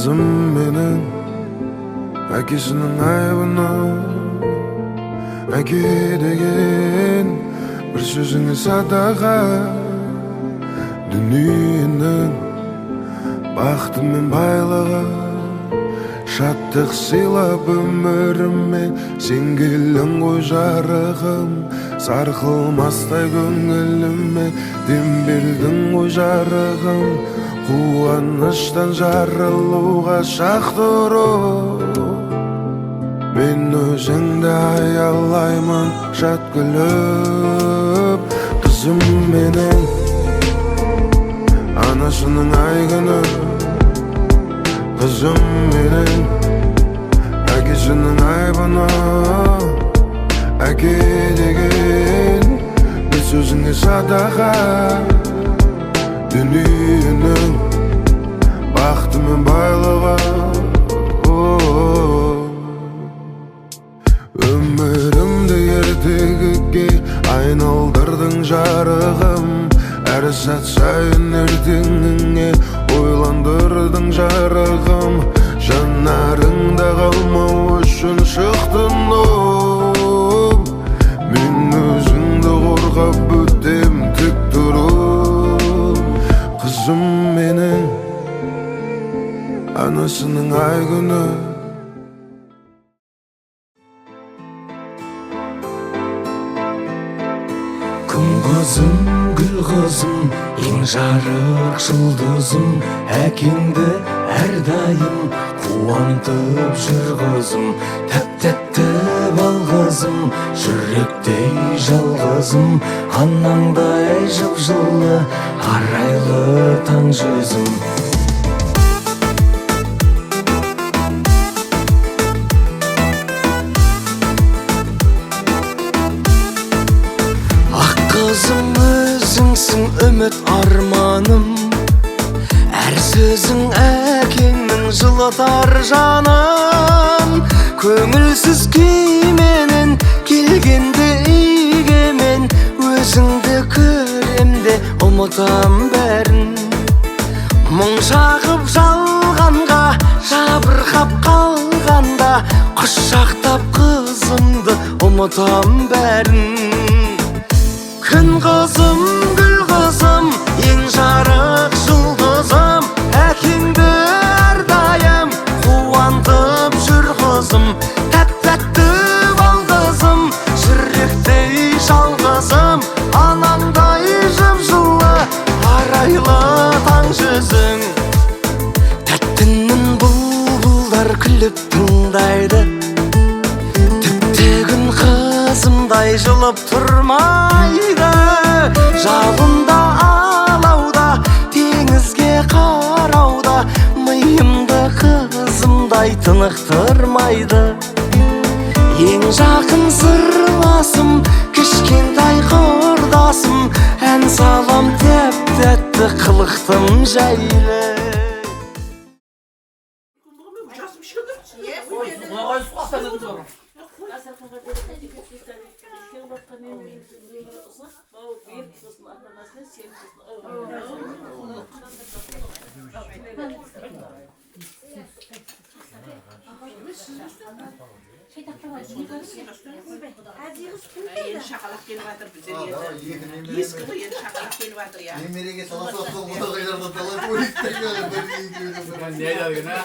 Kızım benim akisinin ayıbını Aki degen bir sözüne sadaka Dünyanın baktı men baylığı Şattık silap ömürüme Sen gelin koy jarığım Sarkılmastay göngülüme Dem berdin koy jarığım Kuvanıştan jarılığa şaktırıp Men özüngde ayallayman şat gülüp Kızım menin anasının aygını Kızım menin akisinin aybını Aki degen bir sözüne sadaka Dünyanın baktı men baylığa Ömürümde yerdegi aynaldırdın jarığım Her saat sayın ertеңіңе oylandırdın jarığım Жанарыңда қалмау үшін шықтым Мен өзіңді қорғап өтем тік тұрып Қызым менің анасының айгүні Күн қызым, гүл қызым, ең жарық жұлдызым Әкеңді әрдайым қуантып жүр қызым Тәп-тәтті бал қызым, жүректей жалғызым Анаңдай жып-жылы, арайлы таң жүзім Kızım özüңсің үміт арманым Әр сөзің әкеңнің жылытар жаным Көңілсіз күйменен келгенде үйге мен Өзіңді көремде ұмытам бәрін Мұң шағып жалғанға жабырқап қалғанда Құшақтап қызымды ұмытам бәрін Күн қызым, гүл қызым, ең жарық жұлдызым Әкеңді әрдайым қуантып жүр қызым Тәп-тәтті бал қызым, жүректей жалғызым Анаңдай жып-жылы, арайлы таң жүзің Тәттінің бұлбұлдар күліп тыңдайды Түптегін қызымдай жылып тұрмайды Жалында алауда, теңізге қарауда Миымды қызымдай тынықтырмайды Ең жақын сырласым, кішкентай құрдасым Ән салам тәп-тәтті қылықтым жайлы Şakalak gelip bize diye. Eski bu yeni şakalak gelip ya. Yemeğe salasa soğuk olaylardan dalar bu istiyor. Ben ne yapayım ha?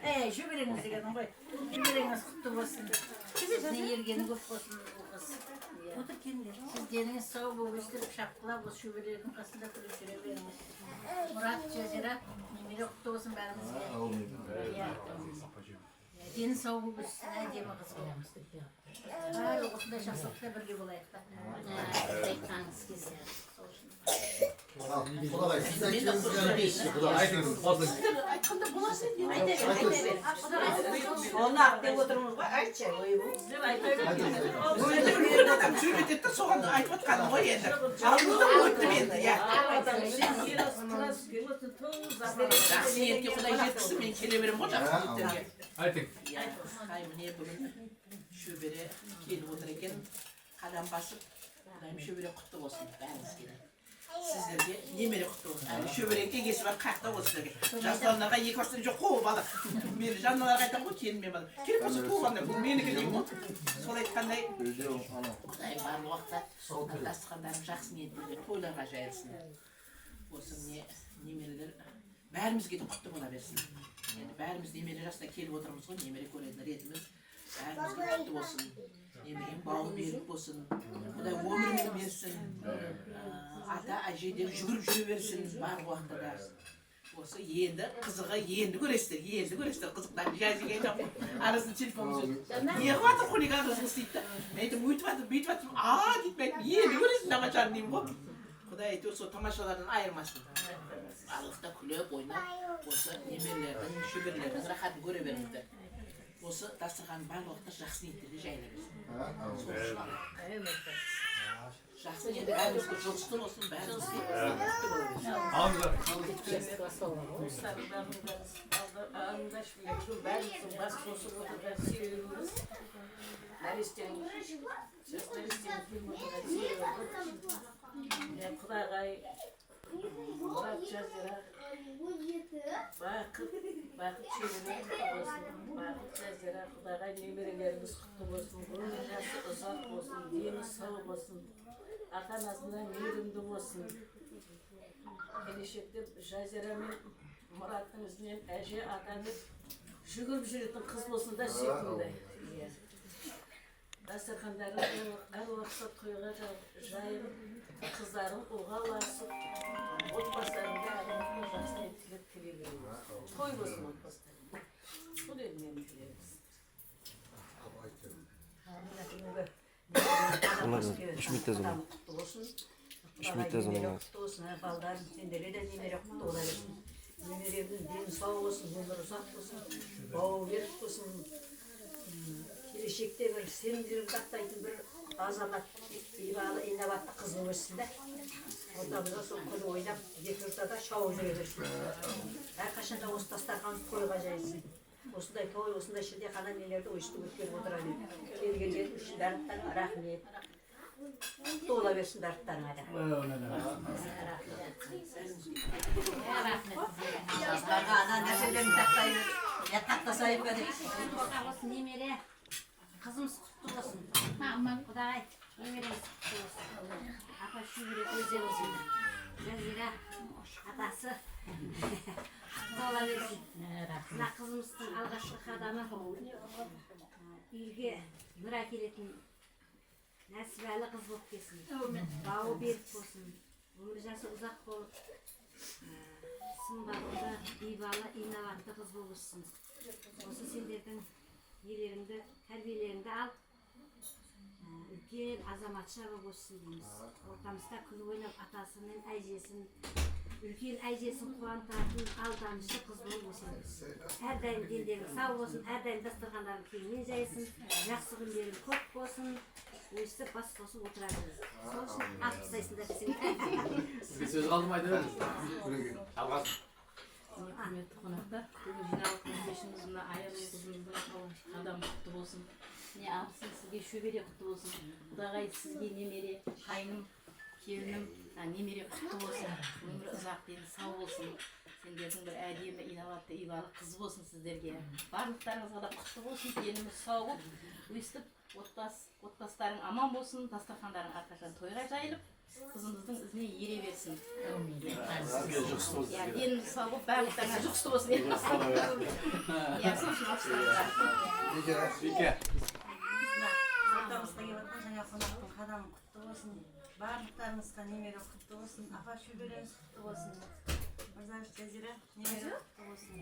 Жіберіңіз деген ғой. Жіберіңіз құтты болсын. Сіздің ергені көп болсын. Сіз деніңіз сау болып өстіріп шапқылап, осы шөберелердің қасында күрес жүре беріңіз. Мұрат, Жазира, немере құтты болсын бәріңізге. Дені сау болып өссін, әдемі қыз боламыз. Осындай жақсылықта бірге болайық та. Айтқаныңыз келсе. Құдай, сіз айтқаныңызға бес. Құдай айтыңыз, болсын. Сіздер айтқанда боласың, мен айта берем. Оны ақ деп отырмыз ғой, айтшы. Өлген адам сөйлетеді де соған айтып отқаным ғой енді. Алдыңызда өттім енді, иә. Жақсы ниетке Құдай жеткізсін, мен келе беремін ғой жақсы ниеттерге. Айтың. Ай міне бүгін шөбере келіп отыр екен, қадам басып, Құдайым шөбере құтты болсын бәріңізге. Сіздерге немере құтты болсын. Әлі шөбере кеңесі бар қақта болсын сіздерге. Жастарына екі бастан жоқ қуып бала. Мені жанналарға айтамын ғой, келін мен бала. Керек болса туып алыңдар, бұл менікі деймін ғой. Сол айтқандай Құдайым барлық уақытта дастархандарың жақсы ниеттерде тойларға жайылсын. Осы міне немерелер бәрімізге де құтты бола берсін. Енді бәріміз немере жасына келіп отырмыз ғой, немере көретін ретіміз. Бәрімізге құтты болсын. Немерем бауы берік болсын. Құдай өмірін берсін. Ата әжеден жүгіріп жүре берсін барлық уақытта да. Осы енді қызығы енді көресіздер, қызықтарын жазиға айтамын. Арасында телефонымыз өтті. Не қылып хулиган қызыңыз дейді да. Мен айтамын, бүйтіп жатырмын. Дейді мен айтамын, енді көресің тамашаны деймін ғой. Құдай әйтеуір сол тамашалардан айырмасын. Барлықта күліп, ойнап, осы немерелердің, шөберелердің рахатын көре беріңіздер. Осы дастарханның барлық уақытта жақсы ниеттерге жайыла берсін. Сол үшін алла. Жақсы ниетті бәрімізге жұлысты болсын, бәрімізге құтты бола берсін. Құдағай Мұрат жазира бақыт шеріне құтты болсын. Бақыт жазира Құдағай немерелеріміз құтты болсын. Өмір жасы ұзақ болсын, дені сау болсын. Ата-анасына мейірімді болсын. Келешекте жазира мен Мұраттың ізінен әже атаны жүгіріп жүретін қыз болсын да сүйкімді. Дастархандарын әр уақытта тойға жайып, қыздарым ұлғаласып, отбасыларында адамның жақсы тілеп тіле береміз. Той болсын отбасыларында. Бұл енді менің тілеріміз. Балдарым сендерге де немере құтты бола берсін. Немереңнің дені сау болсын, өмірі ұзақ болсын, бауы берік болсын. Келешекте бір сенімдерін сақтайтын бір азамат, ибалы, инабатты қызы өссін да. Ортамызда сол күні ойнап, екі ортада шауып жүре берсін. Әрқашанда осы дастархан тойға жайылсын. Осындай той, осындай шілдехана нелерді ойыстып өткеріп отырады. Келгендер үшін барлықтарыңа рахмет. Құтты бола берсін барлықтарыңа да. Жастарға ана нәрселерін тақтасайып ба деп. Немере қызымыз құтты болсын. Құдағай немереңіз құтты болсын. Апа шөбере өздеріңіз жазира атасы құтты бола берсін. Мына қызымыздың алғашқы қадамы үйге нұр әкелетін нәсібәлі қыз болып келсін. Бауы берік болсын. Өмір жасы ұзақ болып, сымбатты, ибалы, инабатты қыз болып өссін. Осы сендердің нелеріңді, тәрбиелеріңді алып, үлкен азаматша болып өссін дейміз. Ортамызда күн ойнап атасының әжесін, үлкен әжесін қуантатын алдамшы қыз болып өсеміз. Әрдайым дендерің сау болсын, әрдайым дастархандарын кеңінен жайсын, жақсы күндерің көп болсын, өйстіп бас қосып отыра беріңіз. Сол үшін ақ тастайсыңдар десең. Сізге сөз қалды ма айтып жалғасын. Құрметті қонақтар, бүгін жиналып өтмешіміз мына аяғын қызымыздың қадамы құтты болсын. Не абысын сізге шөбере құтты болсын. Құдағай сізге немере, қайным, келінім, немере құтты болсын. Өмірі ұзақ дені сау болсын. Сендердің бір әдемі, инабатты, ибалы қыз болсын сіздерге. Барлықтарыңызға да құтты болсын. Деніміз сау болып, өстіп отбасыларың аман болсын. Дастархандарың әрқашан тойға жайылып, қызымыздың ізіне ере берсін. Деніміз сау болып, барлықтарыңа жұқсты болсын. Ортамызда келіп жатқан жаңа қонақтың қадамы құтты болсын. Барлықтарыңызға немере құтты болсын. Апа шөбереңіз құтты болсын. Мырзаш жазира немере құтты болсын.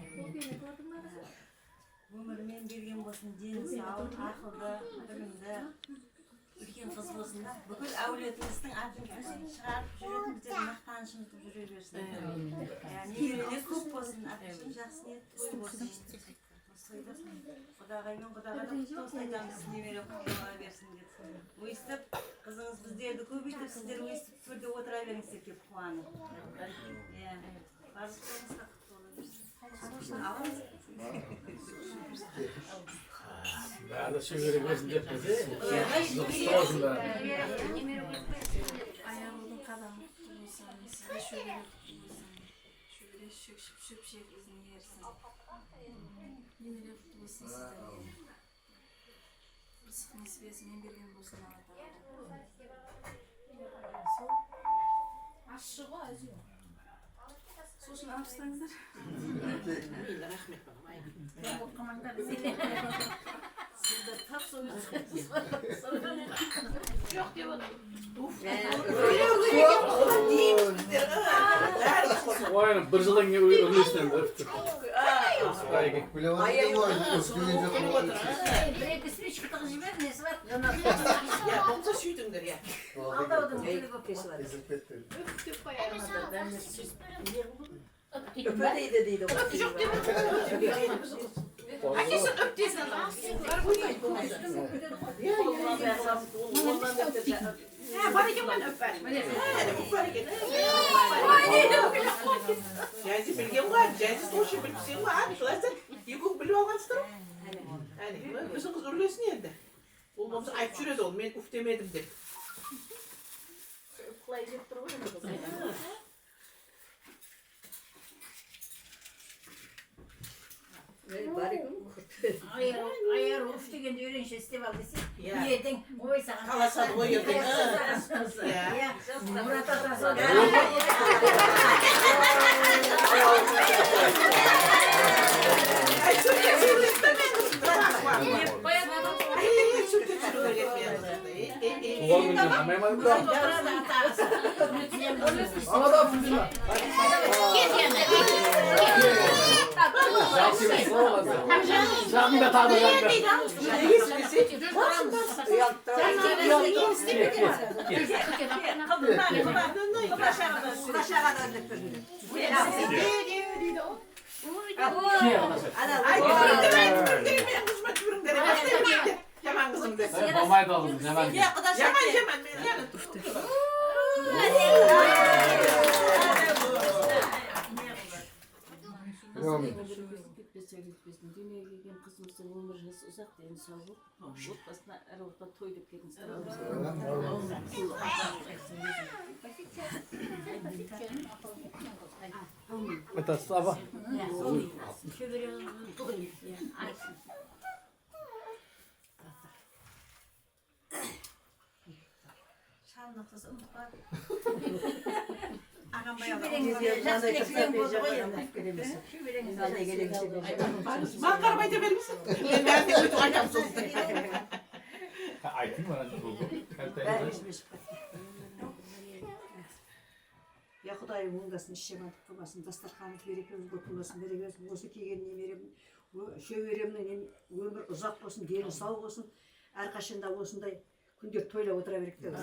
Өмірімен берген болсын, дені сау, ақылды, білімді, үлкен қыз болсын да. Бүкіл әулетіміздің атын шығарып жүретін біздерді мақтан қуанышыңызды жүре берсін. Немерелер көп болсын, әкесін жақсы ниет той болсын. Құдағай мен құдағайға құтты болсын айтамыз, немере құтты бола берсін деп. Өйстіп, қызыңыз біздерді көбейтіп, сіздер өйстіп төрде отыра беріңіздер деп қуанып. Барлықтарыңызға құтты бола берсін. Аламыз. Bana şöyle gözünde peze. Dostlarım da. Ayağımın kadamı tutulursan, size şöyle tutulursan, şöyle şıp izini yersin. Yemeğe tutulursun size. Rızık nisbiyesinin birliğin olsun Allah'a. Aşığı acıyor. Sosun yapsanızdır. İlla rahmet bana. Aynen. Ben bu komanda Sizde tak soyuyorsunuz. Yok diyor bana. Oyun bir yıldan gibi ölüyorsun öptük. Bilevazı var. Özgürlüğünce bir ismi çıktığı gibi nesi var? Ya olsa süydündür ya. Aldırdım böyle bir kesi var. Öpödeydi değil o. Yok diyor bana. Herkes öptüysen lan. Bana kim bana öper? Cazı bilgen var, cazı soğuşu bilgisi var. Şulaysa yıkık biliyor olgansın. Yani bizim kız ürlesin yerde. Olmamızı ayıp şurada ol, ben uf demedim de. Kılayacak durumu ne? Ayar uf degende öğrenşe istival desin. Ya. Yedin, oysa. Kalasan koyuyordun. Ya. Murat Atasın. Ay sürekli sürületten ben kızım. Ay sürekli sürületten. Ulan mı diyorsun? Anlayamadım da. Ana da fırtına. Şansımız ne olacak? Şansım da tadı yandı. Yaman kızım de. Ben mamayı da aldım. Hemen. Yaman. Dünyaya gelgen kızımızın ömrünüz uzak deyin sağ olun. Otbasına aralıkta toy dep geliniz. Это слава. Şanlıklısı unutma. Bak arabayı da verir misin? Ben de kötü açam sus. Aytın var hadi buldu. Ya Xudayım оңдасын, ішематып болмасын, дастарханымыз берекеміз көп болсын, берекеміз осы келген немерем, шөберемнің өмір ұзақ болсын, дені сау болсын, әрқашанда осындай күндер тойлап отыра берейік деп.